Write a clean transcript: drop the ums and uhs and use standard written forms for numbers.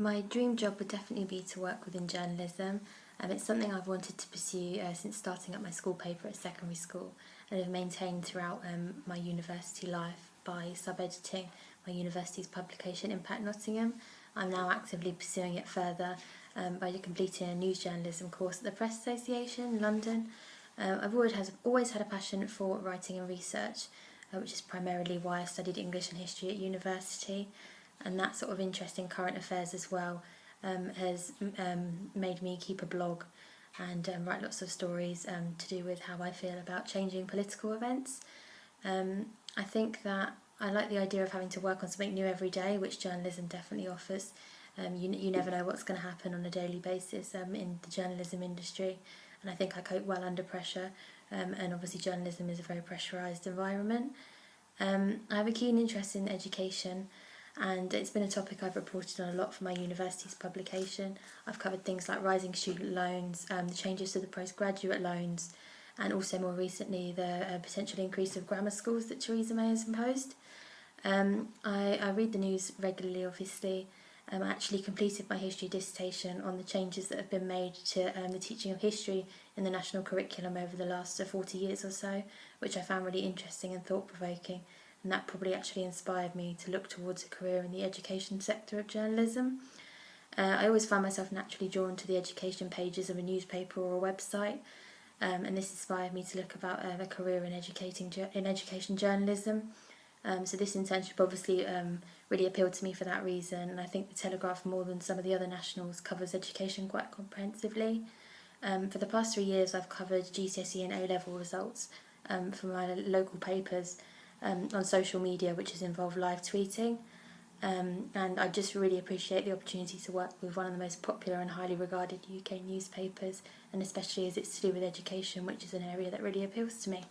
My dream job would definitely be to work within journalism. It's something I've wanted to pursue since starting up my school paper at secondary school, and have maintained throughout my university life by sub-editing my university's publication Impact Nottingham. I'm now actively pursuing it further by completing a news journalism course at the Press Association in London. I've always had a passion for writing and research, which is primarily why I studied English and history at university. And that sort of interest in current affairs as well has made me keep a blog and write lots of stories to do with how I feel about changing political events. I think that I like the idea of having to work on something new every day, which journalism definitely offers. You never know what's going to happen on a daily basis in the journalism industry, and I think I cope well under pressure, and obviously journalism is a very pressurised environment. I have a keen interest in education, and it's been a topic I've reported on a lot for my university's publication. I've covered things like rising student loans, the changes to the postgraduate loans, and also more recently the potential increase of grammar schools that Theresa May has imposed. I read the news regularly, obviously. I actually completed my history dissertation on the changes that have been made to the teaching of history in the national curriculum over the last 40 years or so, which I found really interesting and thought-provoking, and that probably actually inspired me to look towards a career in the education sector of journalism. I always find myself naturally drawn to the education pages of a newspaper or a website, and this inspired me to look about a career in education journalism. So this internship obviously really appealed to me for that reason, and I think the Telegraph, more than some of the other nationals, covers education quite comprehensively. For the past 3 years I've covered GCSE and A-level results for my local papers on social media, which has involved live tweeting, and I just really appreciate the opportunity to work with one of the most popular and highly regarded UK newspapers, and especially as it's to do with education, which is an area that really appeals to me.